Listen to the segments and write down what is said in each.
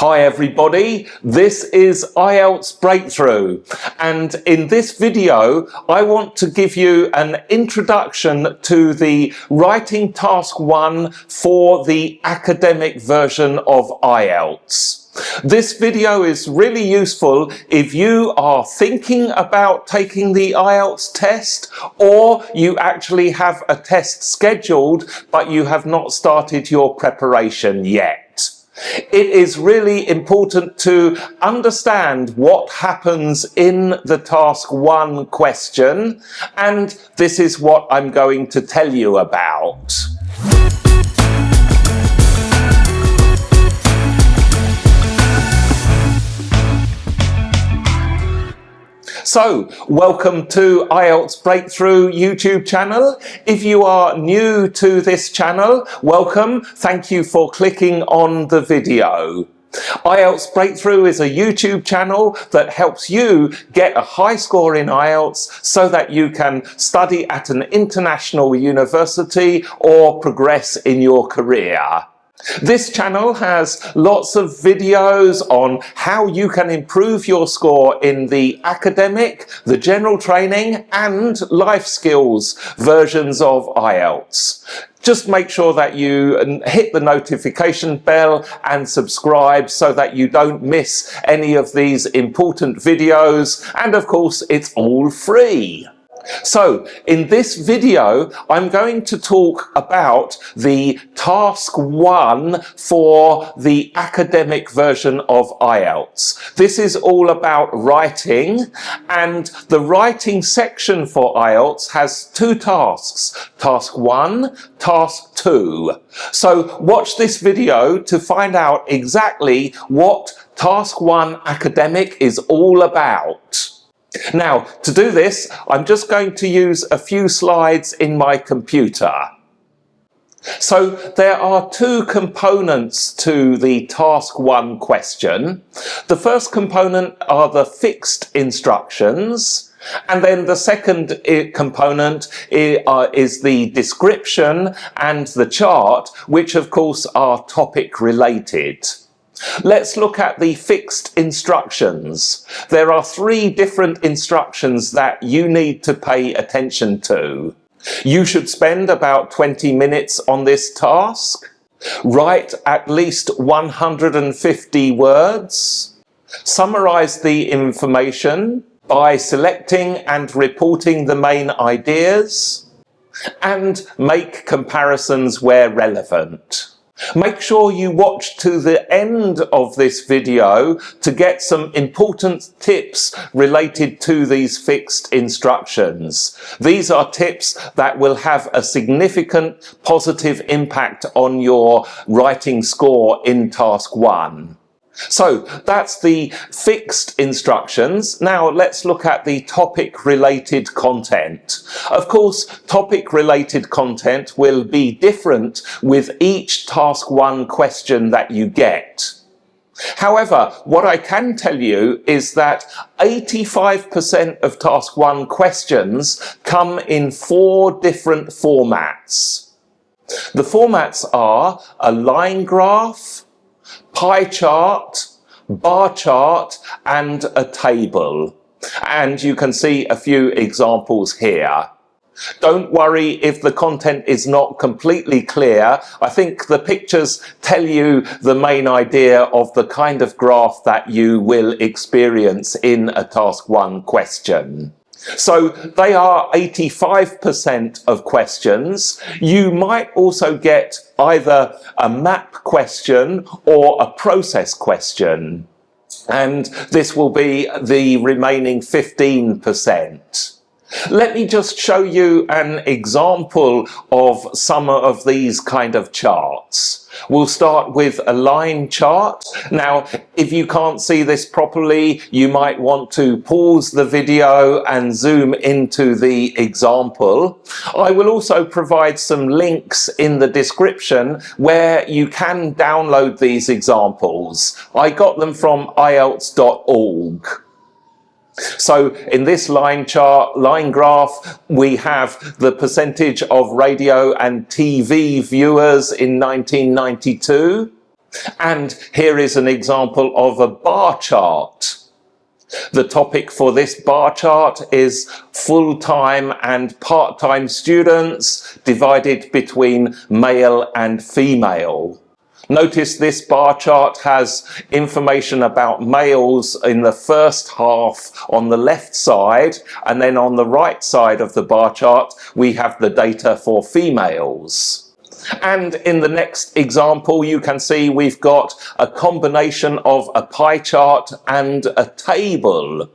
Hi everybody, this is IELTS Breakthrough, and in this video I want to give you an introduction to the writing task 1 for the academic version of IELTS. This video is really useful if you are thinking about taking the IELTS test, or you actually have a test scheduled but you have not started your preparation yet. It is really important to understand what happens in the task 1 question, and this is what I'm going to tell you about. So, welcome to IELTS Breakthrough YouTube channel. If you are new to this channel, welcome. Thank you for clicking on the video. IELTS Breakthrough is a YouTube channel that helps you get a high score in IELTS so that you can study at an international university or progress in your career. This channel has lots of videos on how you can improve your score in the academic, the general training and life skills versions of IELTS. Just make sure that you hit the notification bell and subscribe so that you don't miss any of these important videos, and of course it's all free. So, in this video, I'm going to talk about the task 1 for the academic version of IELTS. This is all about writing, and the writing section for IELTS has 2 tasks, task 1, task 2. So, watch this video to find out exactly what task 1 academic is all about. Now, to do this, I'm just going to use a few slides in my computer. So, there are 2 components to the task 1 question. The first component are the fixed instructions, and then the second component is the description and the chart, which of course are topic related. Let's look at the fixed instructions. There are 3 different instructions that you need to pay attention to. You should spend about 20 minutes on this task. Write at least 150 words. Summarize the information by selecting and reporting the main ideas. And make comparisons where relevant. Make sure you watch to the end of this video to get some important tips related to these fixed instructions. These are tips that will have a significant positive impact on your writing score in task 1. So that's the fixed instructions. Now let's look at the topic related content. Of course, topic related content will be different with each task 1 question that you get. However, what I can tell you is that 85% of task 1 questions come in 4 different formats. The formats are a line graph, pie chart, bar chart and a table. And you can see a few examples here. Don't worry if the content is not completely clear. I think the pictures tell you the main idea of the kind of graph that you will experience in a task 1 question. So they are 85% of questions. You might also get either a map question or a process question. And this will be the remaining 15%. Let me just show you an example of some of these kind of charts. We'll start with a line chart. Now, if you can't see this properly, you might want to pause the video and zoom into the example. I will also provide some links in the description where you can download these examples. I got them from IELTS.org. So in this line chart, line graph, we have the percentage of radio and TV viewers in 1992. And here is an example of a bar chart. The topic for this bar chart is full-time and part-time students divided between male and female. Notice this bar chart has information about males in the first half on the left side, and then on the right side of the bar chart we have the data for females. And in the next example you can see we've got a combination of a pie chart and a table.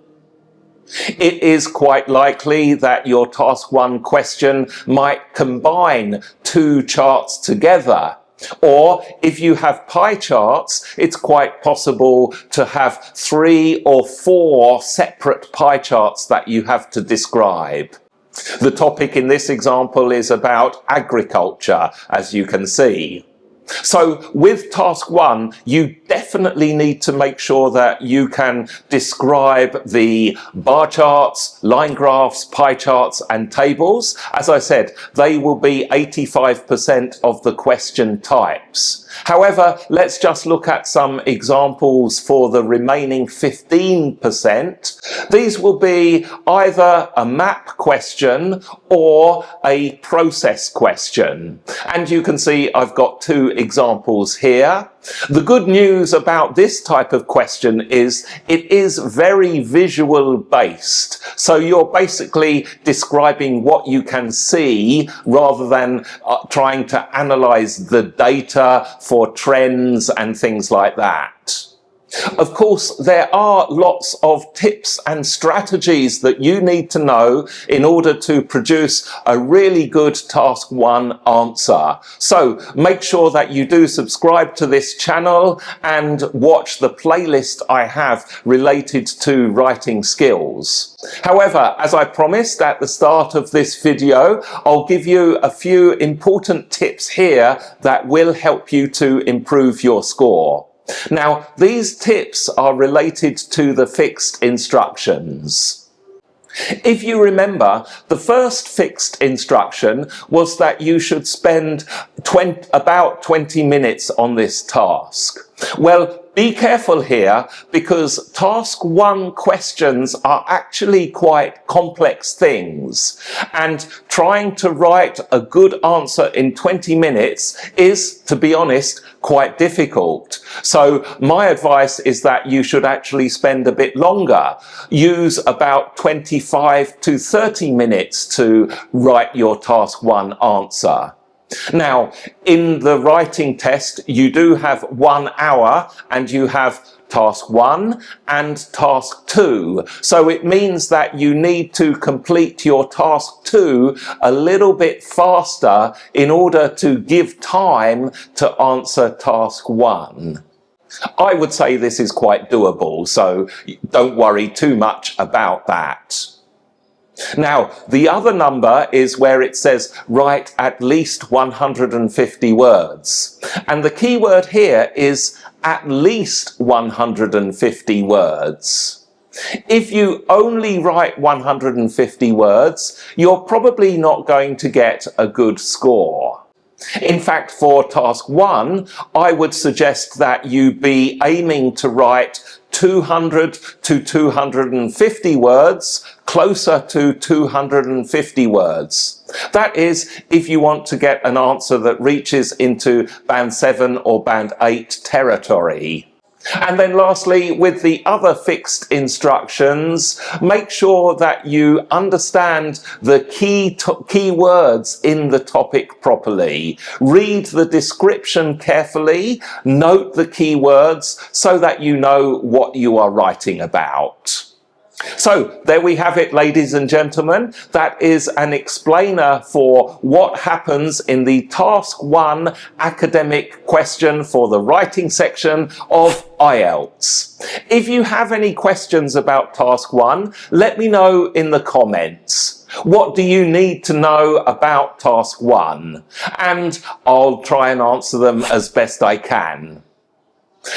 It is quite likely that your task 1 question might combine 2 charts together. Or if you have pie charts, it's quite possible to have 3 or 4 separate pie charts that you have to describe. The topic in this example is about agriculture, as you can see. So with task 1, you definitely need to make sure that you can describe the bar charts, line graphs, pie charts and tables. As I said, they will be 85% of the question types. However, let's just look at some examples for the remaining 15%. These will be either a map question or a process question. And you can see I've got 2 examples here. The good news about this type of question is it is very visual based. So you're basically describing what you can see rather than trying to analyze the data for trends and things like that. Of course, there are lots of tips and strategies that you need to know in order to produce a really good task 1 answer. So make sure that you do subscribe to this channel and watch the playlist I have related to writing skills. However, as I promised at the start of this video, I'll give you a few important tips here that will help you to improve your score. Now, these tips are related to the fixed instructions. If you remember, the first fixed instruction was that you should spend about 20 minutes on this task. Well, be careful here because task 1 questions are actually quite complex things, and trying to write a good answer in 20 minutes is, to be honest, quite difficult. So my advice is that you should actually spend a bit longer. Use about 25 to 30 minutes to write your task 1 answer. Now, in the writing test, you do have 1 hour and you have task 1 and task 2. So it means that you need to complete your task 2 a little bit faster in order to give time to answer task 1. I would say this is quite doable, so don't worry too much about that. Now, the other number is where it says write at least 150 words. And the key word here is at least 150 words. If you only write 150 words, you're probably not going to get a good score. In fact, for task 1, I would suggest that you be aiming to write 200 to 250 words, closer to 250 words. That is, if you want to get an answer that reaches into band 7 or band 8 territory. And then lastly, with the other fixed instructions, make sure that you understand the key words in the topic properly. Read the description carefully, note the key words so that you know what you are writing about. So there we have it, ladies and gentlemen. That is an explainer for what happens in the task 1 academic question for the writing section of IELTS. If you have any questions about task 1, let me know in the comments. What do you need to know about task 1? And I'll try and answer them as best I can.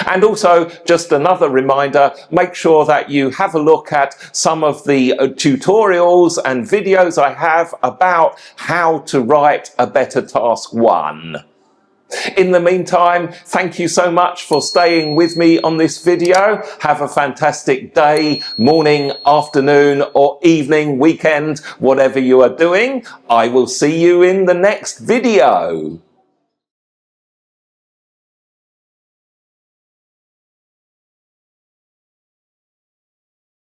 And also, just another reminder, make sure that you have a look at some of the tutorials and videos I have about how to write a better task 1. In the meantime, thank you so much for staying with me on this video. Have a fantastic day, morning, afternoon, or evening, weekend, whatever you are doing. I will see you in the next video.